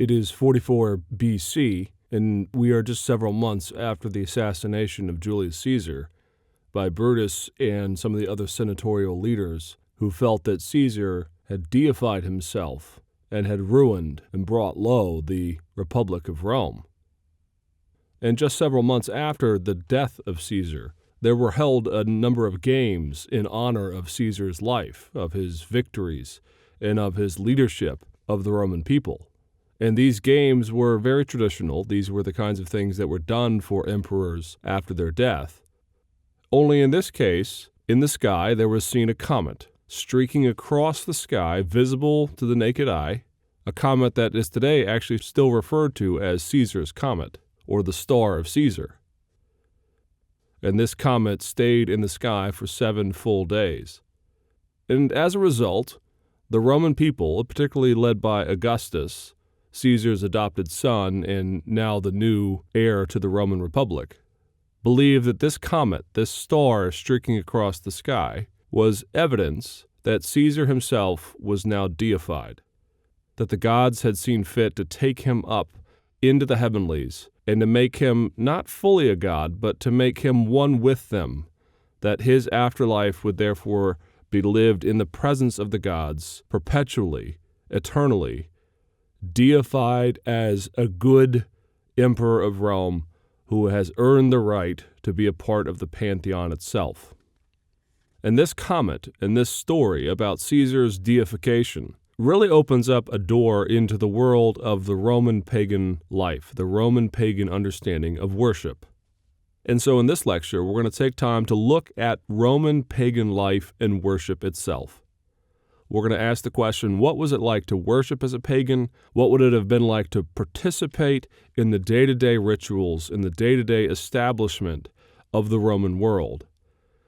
It is 44 BC, and we are just several months after the assassination of Julius Caesar by Brutus and some of the other senatorial leaders who felt that Caesar had deified himself and had ruined and brought low the Republic of Rome. And just several months after the death of Caesar, there were held a number of games in honor of Caesar's life, of his victories, and of his leadership of the Roman people. And these games were very traditional. These were the kinds of things that were done for emperors after their death. Only in this case, in the sky, there was seen a comet streaking across the sky, visible to the naked eye, a comet that is today actually still referred to as Caesar's comet, or the Star of Caesar. And this comet stayed in the sky for 7 full days. And as a result, the Roman people, particularly led by Augustus, Caesar's adopted son and now the new heir to the Roman Republic, believed that this comet, this star streaking across the sky, was evidence that Caesar himself was now deified, that the gods had seen fit to take him up into the heavenlies and to make him not fully a god, but to make him one with them, that his afterlife would therefore be lived in the presence of the gods perpetually, eternally, deified as a good emperor of Rome who has earned the right to be a part of the pantheon itself. And this comet and this story about Caesar's deification really opens up a door into the world of the Roman pagan life, the Roman pagan understanding of worship. And so in this lecture, we're going to take time to look at Roman pagan life and worship itself. We're going to ask the question, what was it like to worship as a pagan? What would it have been like to participate in the day-to-day rituals, in the day-to-day establishment of the Roman world?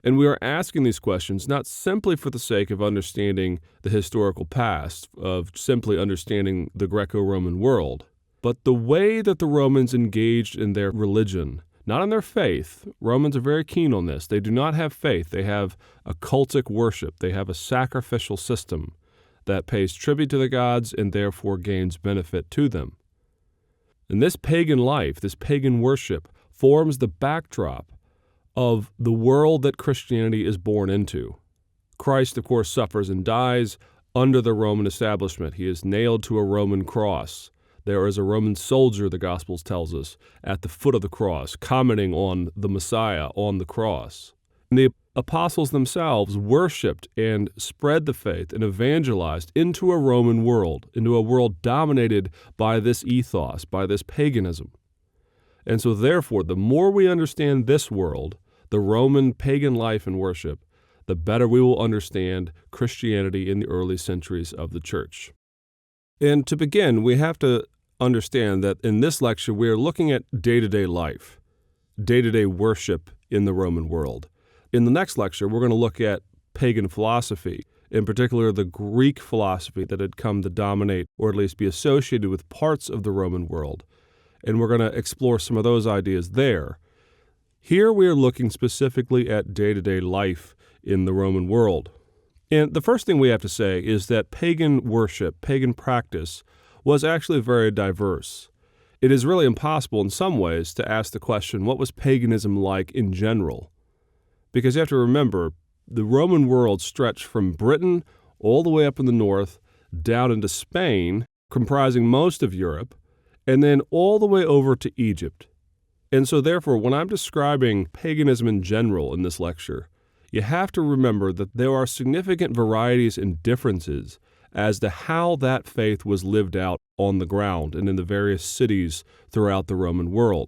And we are asking these questions not simply for the sake of understanding the historical past, of simply understanding the Greco-Roman world, but the way that the Romans engaged in their religion, not in their faith. Romans are very keen on this. They do not have faith. They have a cultic worship. They have a sacrificial system that pays tribute to the gods and therefore gains benefit to them. And this pagan life, this pagan worship, forms the backdrop of the world that Christianity is born into. Christ, of course, suffers and dies under the Roman establishment. He is nailed to a Roman cross. There is a Roman soldier, the Gospels tells us, at the foot of the cross, commenting on the Messiah on the cross. And the apostles themselves worshipped and spread the faith and evangelized into a Roman world, into a world dominated by this ethos, by this paganism. And so therefore, the more we understand this world, the Roman pagan life and worship, the better we will understand Christianity in the early centuries of the church. And to begin, we have to understand that in this lecture, we are looking at day-to-day life, day-to-day worship in the Roman world. In the next lecture, we're going to look at pagan philosophy, in particular the Greek philosophy that had come to dominate or at least be associated with parts of the Roman world. And we're going to explore some of those ideas there. Here we are looking specifically at day-to-day life in the Roman world. And the first thing we have to say is that pagan worship, pagan practice, was actually very diverse. It is really impossible in some ways to ask the question, what was paganism like in general? Because you have to remember, the Roman world stretched from Britain all the way up in the north, down into Spain, comprising most of Europe, and then all the way over to Egypt. And so therefore, when I'm describing paganism in general in this lecture, you have to remember that there are significant varieties and differences as to how that faith was lived out on the ground and in the various cities throughout the Roman world.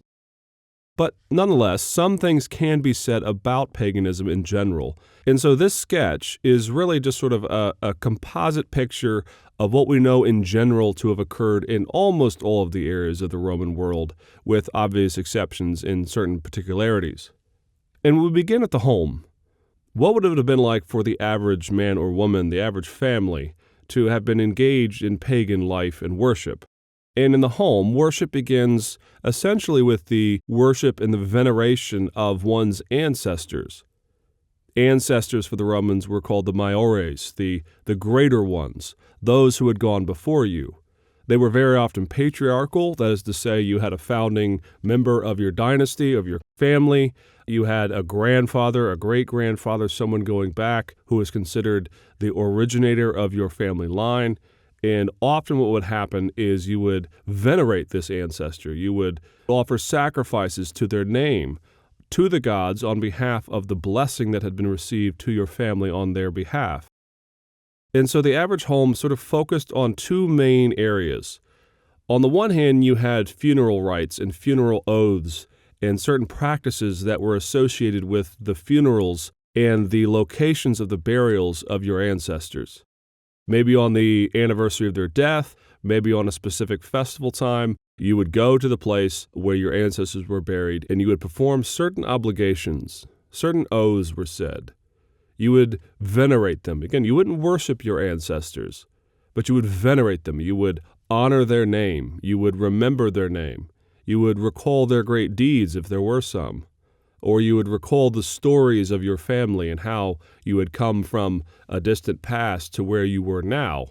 But nonetheless, some things can be said about paganism in general. And so this sketch is really just sort of a composite picture of what we know in general to have occurred in almost all of the areas of the Roman world, with obvious exceptions in certain particularities. And we begin at the home. What would it have been like for the average man or woman, the average family, to have been engaged in pagan life and worship? And in the home, worship begins essentially with the worship and the veneration of one's ancestors. Ancestors for the Romans were called the maiores, the greater ones, those who had gone before you. They were very often patriarchal, that is to say, you had a founding member of your dynasty, of your family. You had a grandfather, a great-grandfather, someone going back who was considered the originator of your family line. And often what would happen is you would venerate this ancestor. You would offer sacrifices to their name, to the gods on behalf of the blessing that had been received to your family on their behalf. And so the average home sort of focused on two main areas. On the one hand, you had funeral rites and funeral oaths and certain practices that were associated with the funerals and the locations of the burials of your ancestors. Maybe on the anniversary of their death, maybe on a specific festival time, you would go to the place where your ancestors were buried and you would perform certain obligations. Certain oaths were said. You would venerate them. Again, you wouldn't worship your ancestors, but you would venerate them. You would honor their name. You would remember their name. You would recall their great deeds if there were some. Or you would recall the stories of your family and how you had come from a distant past to where you were now.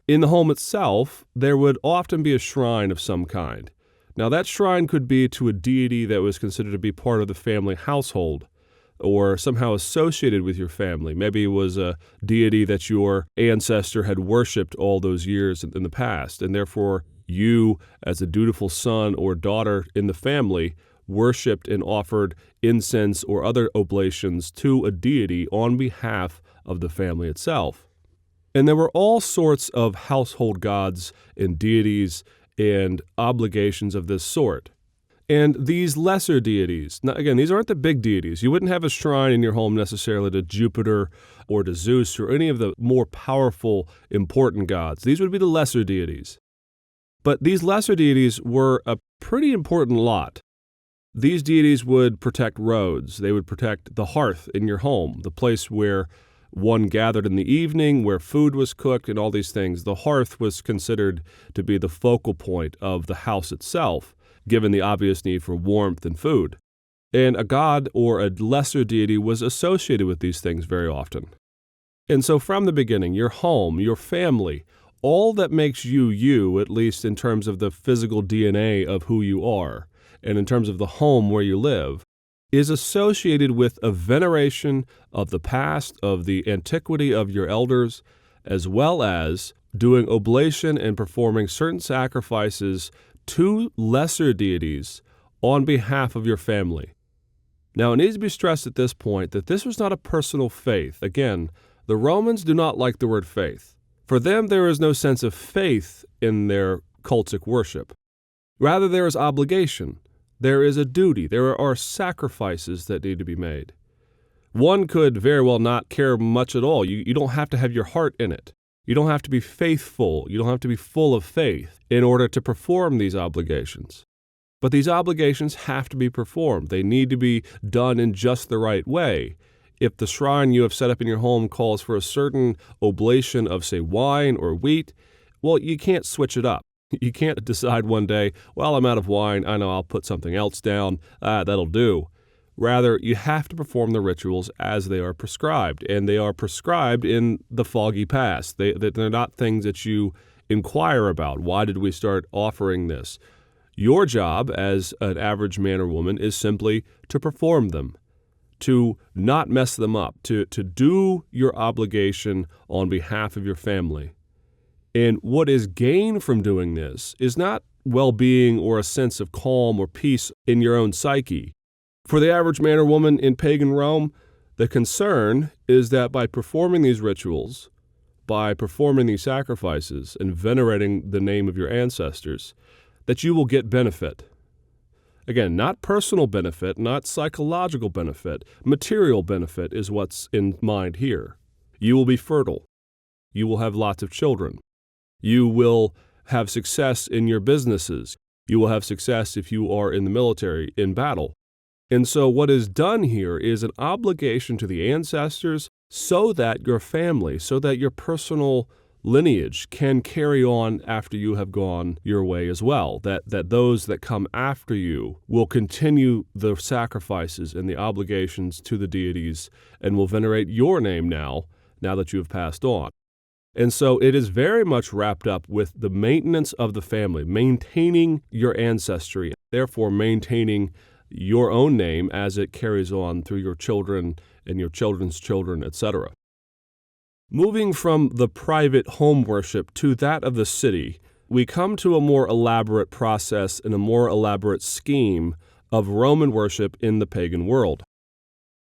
In the home itself, there would often be a shrine of some kind. Now, that shrine could be to a deity that was considered to be part of the family household or somehow associated with your family. Maybe it was a deity that your ancestor had worshipped all those years in the past, and therefore you, as a dutiful son or daughter in the family, worshipped and offered incense or other oblations to a deity on behalf of the family itself. And there were all sorts of household gods and deities and obligations of this sort. And these lesser deities, now again, these aren't the big deities. You wouldn't have a shrine in your home necessarily to Jupiter or to Zeus or any of the more powerful, important gods. These would be the lesser deities. But these lesser deities were a pretty important lot. These deities would protect roads. They would protect the hearth in your home, the place where one gathered in the evening, where food was cooked, and all these things. The hearth was considered to be the focal point of the house itself, given the obvious need for warmth and food. And a god or a lesser deity was associated with these things very often. And so from the beginning, your home, your family, all that makes you you, at least in terms of the physical DNA of who you are, and in terms of the home where you live, is associated with a veneration of the past, of the antiquity of your elders, as well as doing oblation and performing certain sacrifices to lesser deities on behalf of your family. Now, it needs to be stressed at this point that this was not a personal faith. Again, the Romans do not like the word faith. For them, there is no sense of faith in their cultic worship. Rather, there is obligation. There is a duty. There are sacrifices that need to be made. One could very well not care much at all. You don't have to have your heart in it. You don't have to be faithful. You don't have to be full of faith in order to perform these obligations. But these obligations have to be performed. They need to be done in just the right way. If the shrine you have set up in your home calls for a certain oblation of, say, wine or wheat, well, you can't switch it up. You can't decide one day, well, I'm out of wine. I know I'll put something else down. That'll do. Rather, you have to perform the rituals as they are prescribed, and they are prescribed in the foggy past. They're not things that you inquire about. Why did we start offering this? Your job as an average man or woman is simply to perform them, to not mess them up, to do your obligation on behalf of your family. And what is gained from doing this is not well-being or a sense of calm or peace in your own psyche. For the average man or woman in pagan Rome, the concern is that by performing these rituals, by performing these sacrifices and venerating the name of your ancestors, that you will get benefit. Again, not personal benefit, not psychological benefit. Material benefit is what's in mind here. You will be fertile. You will have lots of children. You will have success in your businesses. You will have success if you are in the military, in battle. And so what is done here is an obligation to the ancestors so that your family, so that your personal lineage can carry on after you have gone your way as well, that those that come after you will continue the sacrifices and the obligations to the deities and will venerate your name now that you have passed on. And so it is very much wrapped up with the maintenance of the family, maintaining your ancestry, therefore maintaining your own name as it carries on through your children and your children's children, etc. Moving from the private home worship to that of the city, we come to a more elaborate process and a more elaborate scheme of Roman worship in the pagan world.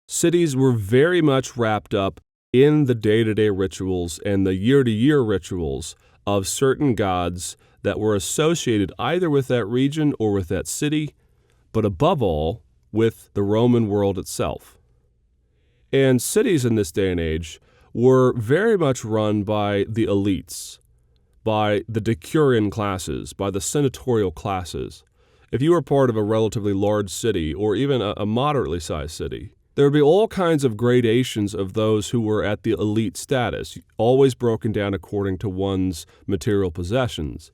Cities were very much wrapped up in the day-to-day rituals and the year-to-year rituals of certain gods that were associated either with that region or with that city, but above all, with the Roman world itself. And cities in this day and age were very much run by the elites, by the decurion classes, by the senatorial classes. If you were part of a relatively large city or even a moderately sized city, there would be all kinds of gradations of those who were at the elite status, always broken down according to one's material possessions.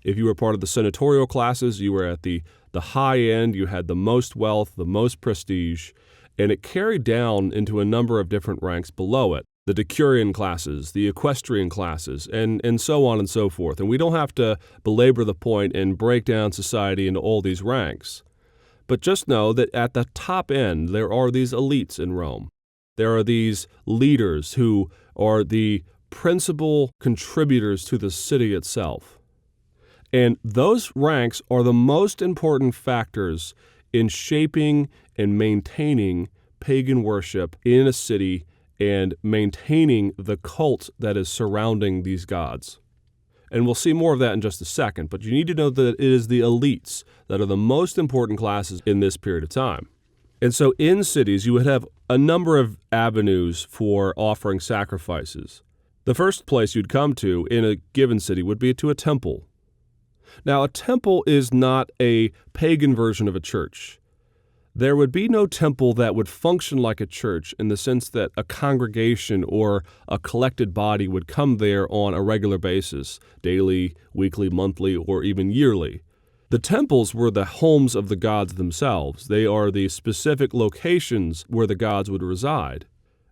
If you were part of the senatorial classes, you were at the high end, you had the most wealth, the most prestige, and it carried down into a number of different ranks below it. The decurion classes, the equestrian classes, and so on and so forth. And we don't have to belabor the point and break down society into all these ranks. But just know that at the top end, there are these elites in Rome. There are these leaders who are the principal contributors to the city itself. And those ranks are the most important factors in shaping and maintaining pagan worship in a city and maintaining the cult that is surrounding these gods. And we'll see more of that in just a second, but you need to know that it is the elites that are the most important classes in this period of time. And so in cities, you would have a number of avenues for offering sacrifices. The first place you'd come to in a given city would be to a temple. Now, a temple is not a pagan version of a church. There would be no temple that would function like a church in the sense that a congregation or a collected body would come there on a regular basis, daily, weekly, monthly, or even yearly. The temples were the homes of the gods themselves. They are the specific locations where the gods would reside.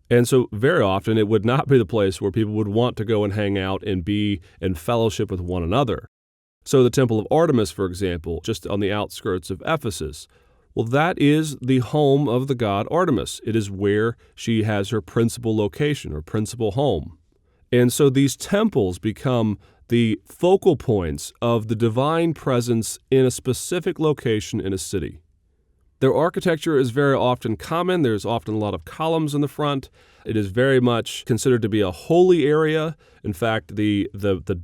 And so very often it would not be the place where people would want to go and hang out and be in fellowship with one another. So the Temple of Artemis, for example, just on the outskirts of Ephesus, well, that is the home of the god Artemis. It is where she has her principal location, her principal home. And so these temples become the focal points of the divine presence in a specific location in a city. Their architecture is very often common. There's often a lot of columns in the front. It is very much considered to be a holy area. In fact, the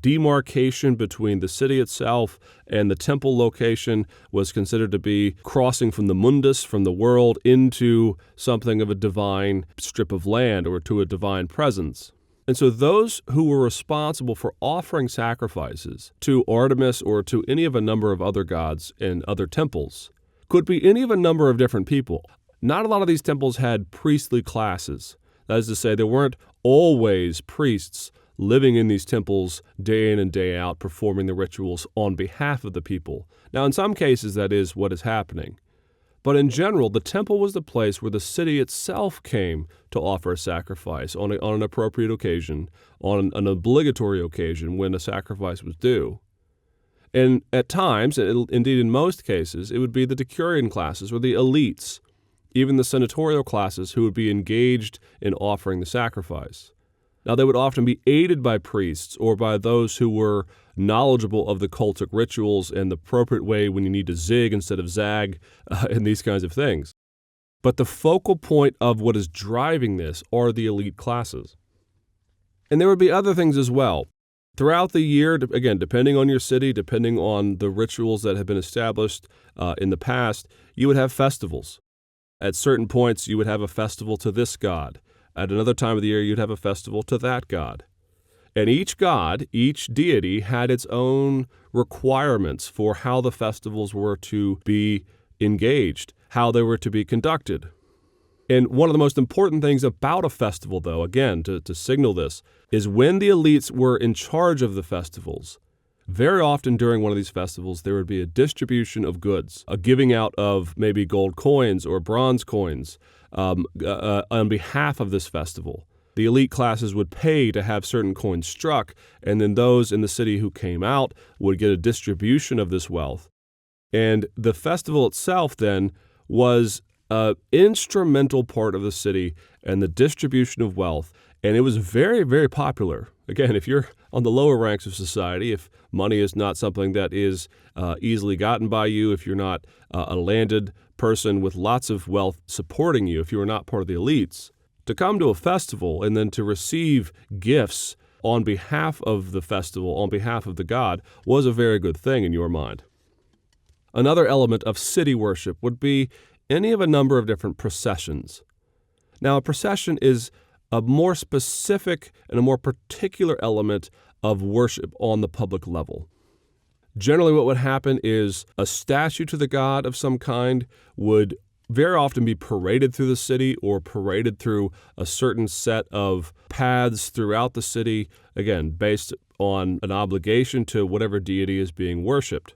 demarcation between the city itself and the temple location was considered to be crossing from the mundus, from the world, into something of a divine strip of land or to a divine presence. And so those who were responsible for offering sacrifices to Artemis or to any of a number of other gods in other temples could be any of a number of different people. Not a lot of these temples had priestly classes. That is to say, there weren't always priests living in these temples day in and day out, performing the rituals on behalf of the people. Now, in some cases, that is what is happening. But in general, the temple was the place where the city itself came to offer a sacrifice on an appropriate occasion, on an obligatory occasion when a sacrifice was due. And at times, indeed in most cases, it would be the decurion classes or the elites, even the senatorial classes, who would be engaged in offering the sacrifice. Now, they would often be aided by priests or by those who were knowledgeable of the cultic rituals and the appropriate way when you need to zig instead of zag and these kinds of things. But the focal point of what is driving this are the elite classes. And there would be other things as well. Throughout the year, again, depending on your city, depending on the rituals that have been established in the past, you would have festivals. At certain points, you would have a festival to this god. At another time of the year, you'd have a festival to that god. And each god, each deity, had its own requirements for how the festivals were to be engaged, how they were to be conducted. And one of the most important things about a festival, though, again, to signal this, is when the elites were in charge of the festivals, very often during one of these festivals, there would be a distribution of goods, a giving out of maybe gold coins or bronze coins on behalf of this festival. The elite classes would pay to have certain coins struck, and then those in the city who came out would get a distribution of this wealth. And the festival itself then was an instrumental part of the city and the distribution of wealth, and it was very, very popular. Again, if you're on the lower ranks of society, if money is not something that is easily gotten by you, if you're not a landed person with lots of wealth supporting you, if you are not part of the elites, to come to a festival and then to receive gifts on behalf of the festival, on behalf of the god, was a very good thing in your mind. Another element of city worship would be any of a number of different processions. Now, a procession is a more specific and a more particular element of worship on the public level. Generally, what would happen is a statue to the god of some kind would very often be paraded through the city or paraded through a certain set of paths throughout the city, again, based on an obligation to whatever deity is being worshipped.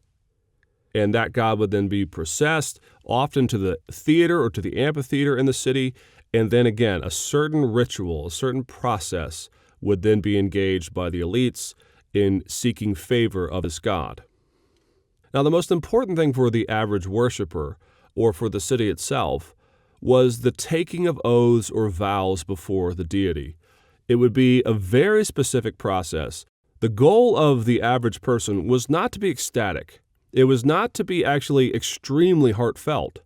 And that god would then be processed, often to the theater or to the amphitheater in the city, and then again, a certain ritual, a certain process would then be engaged by the elites in seeking favor of this god. Now, the most important thing for the average worshiper, or for the city itself, was the taking of oaths or vows before the deity. It would be a very specific process. The goal of the average person was not to be ecstatic. It was not to be actually extremely heartfelt.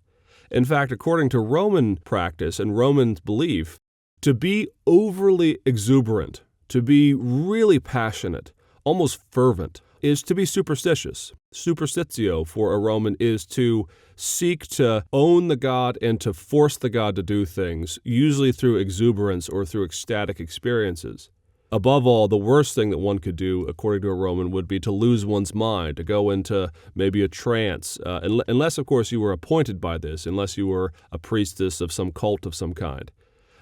In fact, according to Roman practice and Roman belief, to be overly exuberant, to be really passionate, almost fervent, is to be superstitious. Superstitio for a Roman is to seek to own the god and to force the god to do things, usually through exuberance or through ecstatic experiences. Above all, the worst thing that one could do, according to a Roman, would be to lose one's mind, to go into maybe a trance, unless, of course, you were appointed by this, unless you were a priestess of some cult of some kind.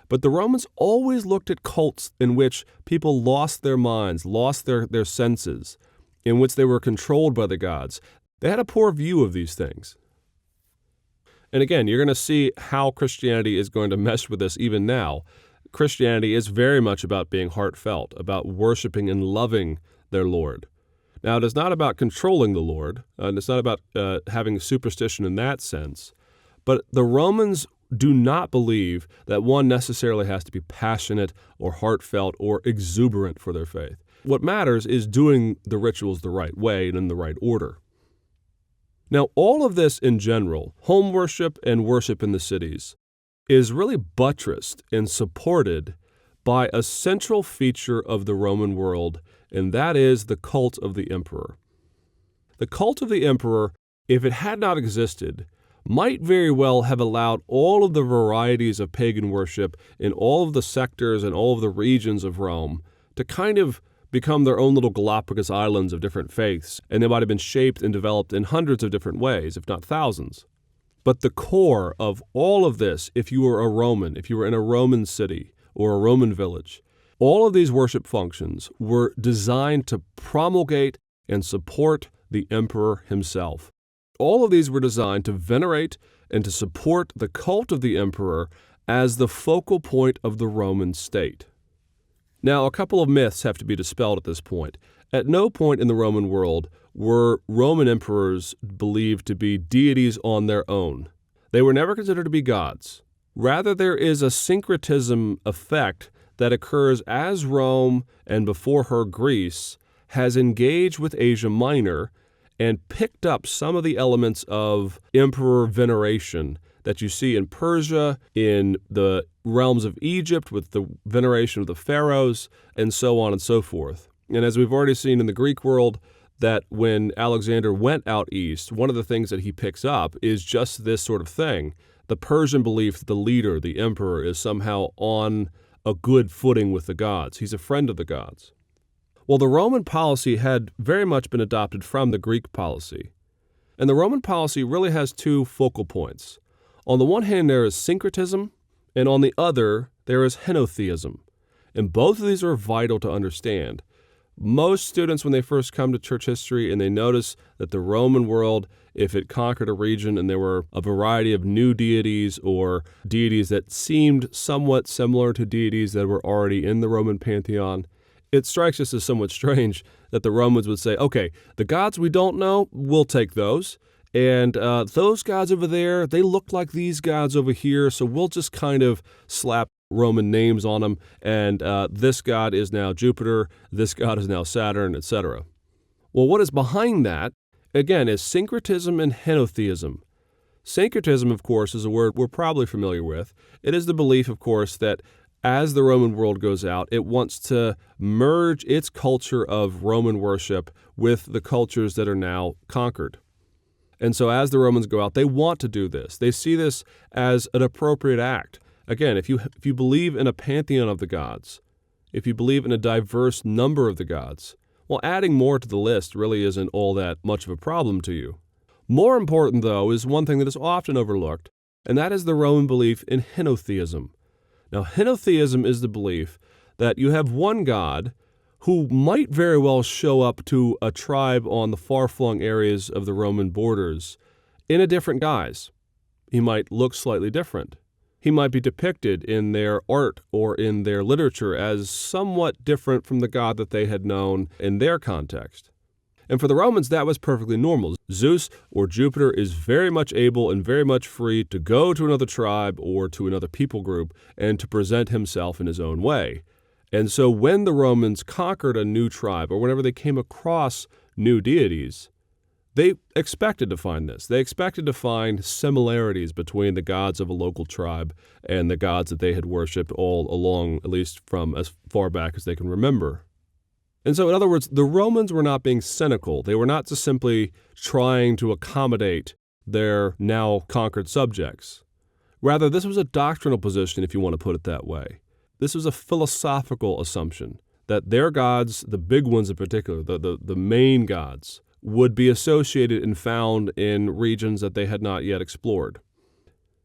But the Romans always looked at cults in which people lost their minds, lost their senses, in which they were controlled by the gods. They had a poor view of these things. And again, you're going to see how Christianity is going to mesh with this even now. Christianity is very much about being heartfelt, about worshiping and loving their Lord. Now, it is not about controlling the Lord, and it's not about having superstition in that sense, but the Romans do not believe that one necessarily has to be passionate or heartfelt or exuberant for their faith. What matters is doing the rituals the right way and in the right order. Now, all of this in general, home worship and worship in the cities, is really buttressed and supported by a central feature of the Roman world, and that is the cult of the emperor. The cult of the emperor, if it had not existed, might very well have allowed all of the varieties of pagan worship in all of the sectors and all of the regions of Rome to kind of become their own little Galapagos islands of different faiths, and they might have been shaped and developed in hundreds of different ways, if not thousands. But the core of all of this, if you were a Roman, if you were in a Roman city or a Roman village, all of these worship functions were designed to promulgate and support the emperor himself. All of these were designed to venerate and to support the cult of the emperor as the focal point of the Roman state. Now, a couple of myths have to be dispelled at this point. At no point in the Roman world were Roman emperors believed to be deities on their own. They were never considered to be gods. Rather, there is a syncretism effect that occurs as Rome, and before her Greece, has engaged with Asia Minor and picked up some of the elements of emperor veneration that you see in Persia, in the realms of Egypt with the veneration of the pharaohs, and so on and so forth. And as we've already seen in the Greek world, that when Alexander went out east, one of the things that he picks up is just this sort of thing. The Persian belief that the leader, the emperor, is somehow on a good footing with the gods. He's a friend of the gods. Well, the Roman policy had very much been adopted from the Greek policy. And the Roman policy really has two focal points. On the one hand, there is syncretism, and on the other, there is henotheism. And both of these are vital to understand. Most students, when they first come to church history and they notice that the Roman world, if it conquered a region and there were a variety of new deities or deities that seemed somewhat similar to deities that were already in the Roman pantheon, it strikes us as somewhat strange that the Romans would say, okay, the gods we don't know, we'll take those. And those gods over there, they look like these gods over here, so we'll just kind of slap Roman names on them, and this god is now Jupiter, this god is now Saturn, etc. Well, what is behind that, again, is syncretism and henotheism. Syncretism, of course, is a word we're probably familiar with. It is the belief, of course, that as the Roman world goes out, it wants to merge its culture of Roman worship with the cultures that are now conquered. And so as the Romans go out, they want to do this. They see this as an appropriate act. Again, if you believe in a pantheon of the gods, if you believe in a diverse number of the gods, well, adding more to the list really isn't all that much of a problem to you. More important, though, is one thing that is often overlooked, and that is the Roman belief in henotheism. Now, henotheism is the belief that you have one god who might very well show up to a tribe on the far-flung areas of the Roman borders in a different guise. He might look slightly different. He might be depicted in their art or in their literature as somewhat different from the god that they had known in their context. And for the Romans, that was perfectly normal. Zeus or Jupiter is very much able and very much free to go to another tribe or to another people group and to present himself in his own way. And so when the Romans conquered a new tribe or whenever they came across new deities, they expected to find this. They expected to find similarities between the gods of a local tribe and the gods that they had worshipped all along, at least from as far back as they can remember. And so, in other words, the Romans were not being cynical. They were not just simply trying to accommodate their now conquered subjects. Rather, this was a doctrinal position, if you want to put it that way. This was a philosophical assumption that their gods, the big ones in particular, the main gods, would be associated and found in regions that they had not yet explored.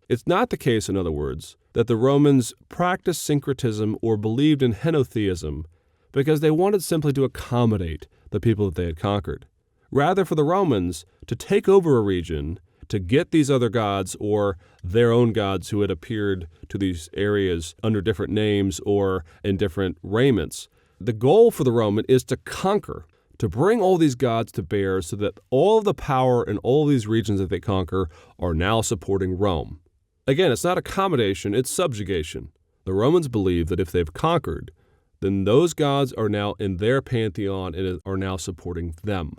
It's not the case, in other words, that the Romans practiced syncretism or believed in henotheism because they wanted simply to accommodate the people that they had conquered. Rather, for the Romans to take over a region, to get these other gods or their own gods who had appeared to these areas under different names or in different raiments, the goal for the Roman is to conquer, to bring all these gods to bear so that all of the power in all of these regions that they conquer are now supporting Rome. Again, it's not accommodation, it's subjugation. The Romans believe that if they've conquered, then those gods are now in their pantheon and are now supporting them.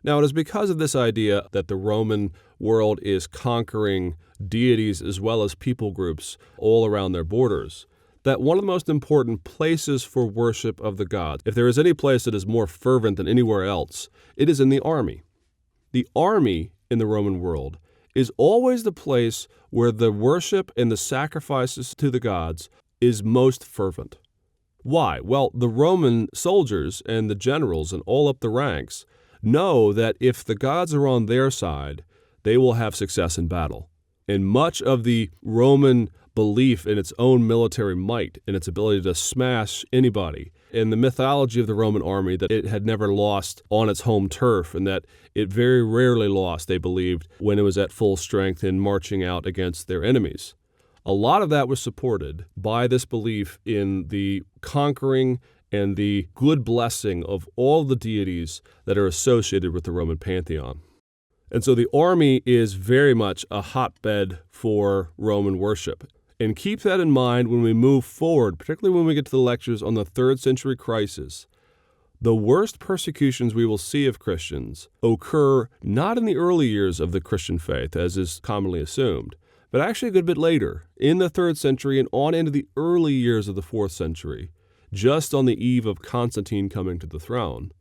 Now, it is because of this idea that the Roman world is conquering deities as well as people groups all around their borders that one of the most important places for worship of the gods, if there is any place that is more fervent than anywhere else, it is in the army. The army in the Roman world is always the place where the worship and the sacrifices to the gods is most fervent. Why? Well, the Roman soldiers and the generals and all up the ranks know that if the gods are on their side, they will have success in battle. And much of the Roman belief in its own military might and its ability to smash anybody, and the mythology of the Roman army that it had never lost on its home turf and that it very rarely lost, they believed, when it was at full strength in marching out against their enemies. A lot of that was supported by this belief in the conquering and the good blessing of all the deities that are associated with the Roman pantheon. And so the army is very much a hotbed for Roman worship. And keep that in mind when we move forward, particularly when we get to the lectures on the 3rd century crisis. The worst persecutions we will see of Christians occur not in the early years of the Christian faith, as is commonly assumed, but actually a good bit later, in the 3rd century and on into the early years of the 4th century, just on the eve of Constantine coming to the throne.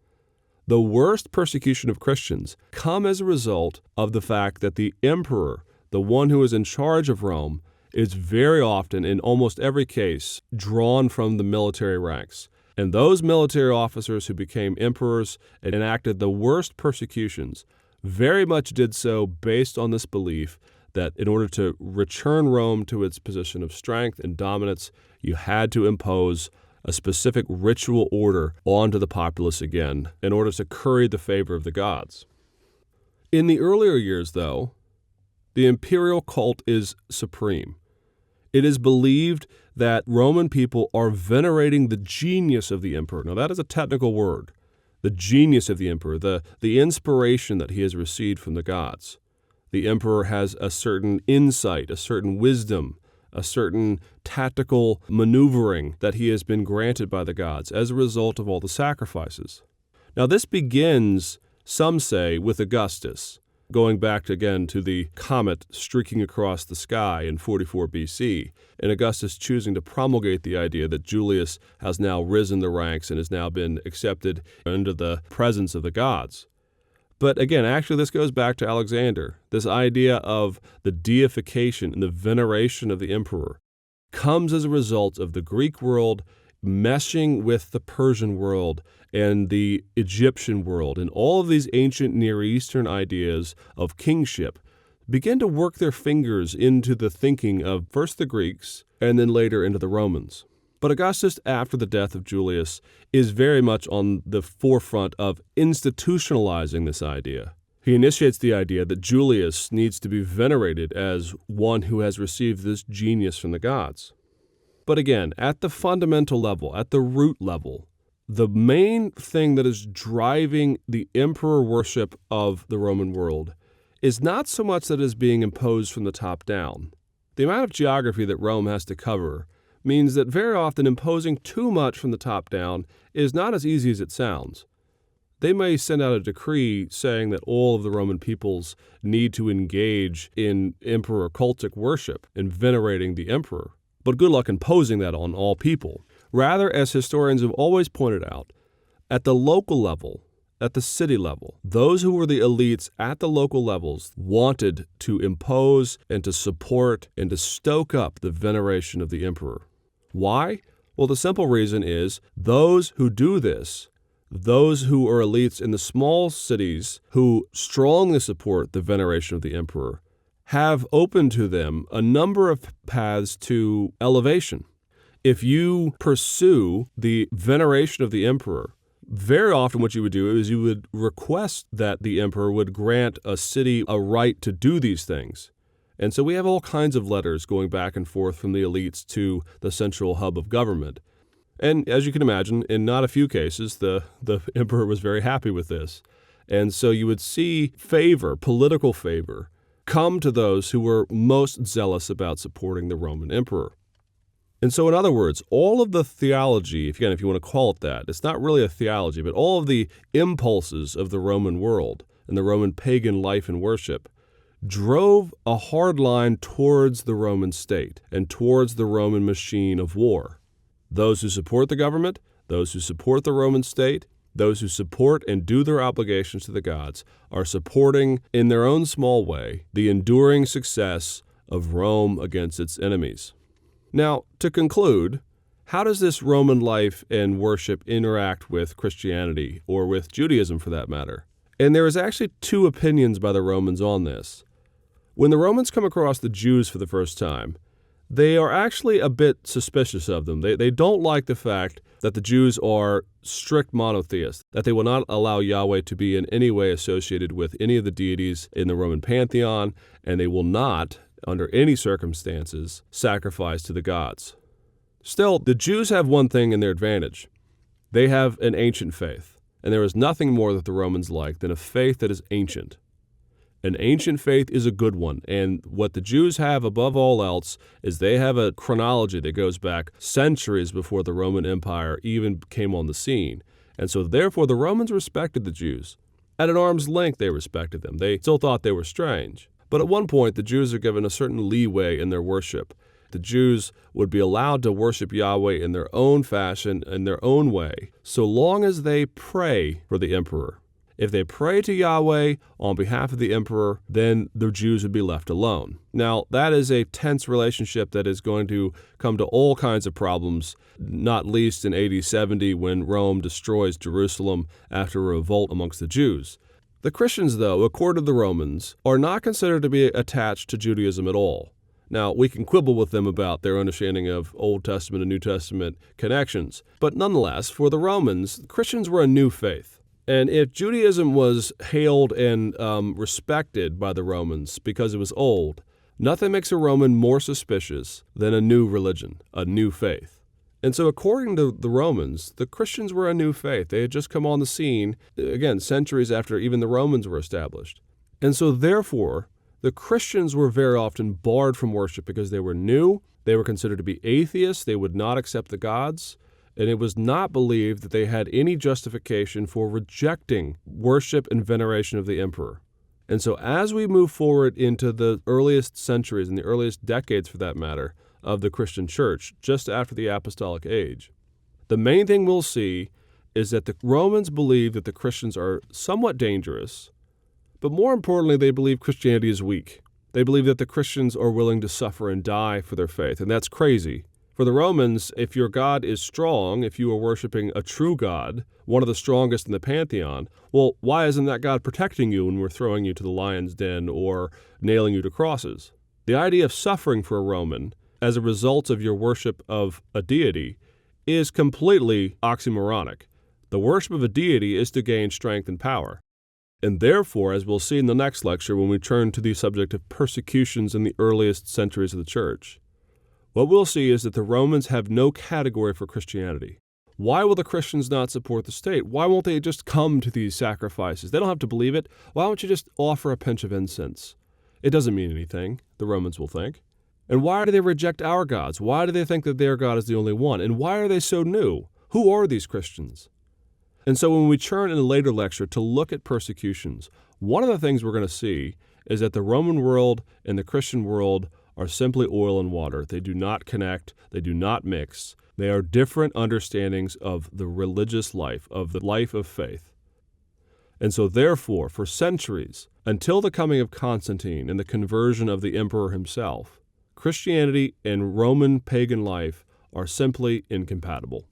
The worst persecution of Christians come as a result of the fact that the emperor, the one who is in charge of Rome, is very often, in almost every case, drawn from the military ranks. And those military officers who became emperors and enacted the worst persecutions very much did so based on this belief that in order to return Rome to its position of strength and dominance, you had to impose a specific ritual order onto the populace again in order to curry the favor of the gods. In the earlier years, though, the imperial cult is supreme. It is believed that Roman people are venerating the genius of the emperor. Now, that is a technical word. The genius of the emperor, the inspiration that he has received from the gods. The emperor has a certain insight, a certain wisdom, a certain tactical maneuvering that he has been granted by the gods as a result of all the sacrifices. Now, this begins, some say, with Augustus, going back again to the comet streaking across the sky in 44 BC, and Augustus choosing to promulgate the idea that Julius has now risen the ranks and has now been accepted into the presence of the gods. But again, actually, this goes back to Alexander. This idea of the deification and the veneration of the emperor comes as a result of the Greek world meshing with the Persian world and the Egyptian world, and all of these ancient Near Eastern ideas of kingship begin to work their fingers into the thinking of first the Greeks and then later into the Romans. But Augustus, after the death of Julius, is very much on the forefront of institutionalizing this idea. He initiates the idea that Julius needs to be venerated as one who has received this genius from the gods. But again, at the fundamental level, at the root level, the main thing that is driving the emperor worship of the Roman world is not so much that it is being imposed from the top down. The amount of geography that Rome has to cover means that very often imposing too much from the top down is not as easy as it sounds. They may send out a decree saying that all of the Roman peoples need to engage in emperor cultic worship and venerating the emperor. But good luck imposing that on all people. Rather, as historians have always pointed out, at the local level, at the city level, those who were the elites at the local levels wanted to impose and to support and to stoke up the veneration of the emperor. Why? Well, the simple reason is those who do this, those who are elites in the small cities who strongly support the veneration of the emperor, have open to them a number of paths to elevation. If you pursue the veneration of the emperor, very often what you would do is you would request that the emperor would grant a city a right to do these things. And so we have all kinds of letters going back and forth from the elites to the central hub of government. And as you can imagine, in not a few cases, the emperor was very happy with this. And so you would see favor, political favor, come to those who were most zealous about supporting the Roman emperor. And so, in other words, all of the theology, if you want to call it that, it's not really a theology, but all of the impulses of the Roman world and the Roman pagan life and worship drove a hard line towards the Roman state and towards the Roman machine of war. Those who support the government, those who support the Roman state, those who support and do their obligations to the gods are supporting, in their own small way, the enduring success of Rome against its enemies. Now, to conclude, how does this Roman life and worship interact with Christianity, or with Judaism for that matter? And there is actually two opinions by the Romans on this. When the Romans come across the Jews for the first time, they are actually a bit suspicious of them. They don't like the fact that the Jews are strict monotheists, that they will not allow Yahweh to be in any way associated with any of the deities in the Roman pantheon, and they will not, under any circumstances, sacrifice to the gods. Still, the Jews have one thing in their advantage. They have an ancient faith, and there is nothing more that the Romans like than a faith that is ancient. An ancient faith is a good one, and what the Jews have above all else is they have a chronology that goes back centuries before the Roman Empire even came on the scene. And so therefore the Romans respected the Jews. At an arm's length they respected them. They still thought they were strange. But at one point the Jews are given a certain leeway in their worship. The Jews would be allowed to worship Yahweh in their own fashion, in their own way, so long as they pray for the emperor. If they pray to Yahweh on behalf of the emperor, then the Jews would be left alone. Now, that is a tense relationship that is going to come to all kinds of problems, not least in AD 70 when Rome destroys Jerusalem after a revolt amongst the Jews. The Christians, though, according to the Romans, are not considered to be attached to Judaism at all. Now, we can quibble with them about their understanding of Old Testament and New Testament connections, but nonetheless, for the Romans, Christians were a new faith. And if Judaism was hailed and respected by the Romans because it was old, nothing makes a Roman more suspicious than a new religion, a new faith. And so according to the Romans, the Christians were a new faith. They had just come on the scene, again, centuries after even the Romans were established. And so therefore, the Christians were very often barred from worship because they were new, they were considered to be atheists, they would not accept the gods, and it was not believed that they had any justification for rejecting worship and veneration of the emperor. And so as we move forward into the earliest centuries and the earliest decades, for that matter, of the Christian church, just after the apostolic age, the main thing we'll see is that the Romans believe that the Christians are somewhat dangerous, but more importantly, they believe Christianity is weak. They believe that the Christians are willing to suffer and die for their faith, and that's crazy. For the Romans, if your God is strong, if you are worshiping a true God, one of the strongest in the pantheon, well, why isn't that God protecting you when we're throwing you to the lion's den or nailing you to crosses? The idea of suffering for a Roman as a result of your worship of a deity is completely oxymoronic. The worship of a deity is to gain strength and power. And therefore, as we'll see in the next lecture when we turn to the subject of persecutions in the earliest centuries of the church, what we'll see is that the Romans have no category for Christianity. Why will the Christians not support the state? Why won't they just come to these sacrifices? They don't have to believe it. Why don't you just offer a pinch of incense? It doesn't mean anything, the Romans will think. And why do they reject our gods? Why do they think that their God is the only one? And why are they so new? Who are these Christians? And so when we turn in a later lecture to look at persecutions, one of the things we're going to see is that the Roman world and the Christian world are simply oil and water. They do not connect. They do not mix. They are different understandings of the religious life, of the life of faith. And so therefore, for centuries, until the coming of Constantine and the conversion of the emperor himself, Christianity and Roman pagan life are simply incompatible.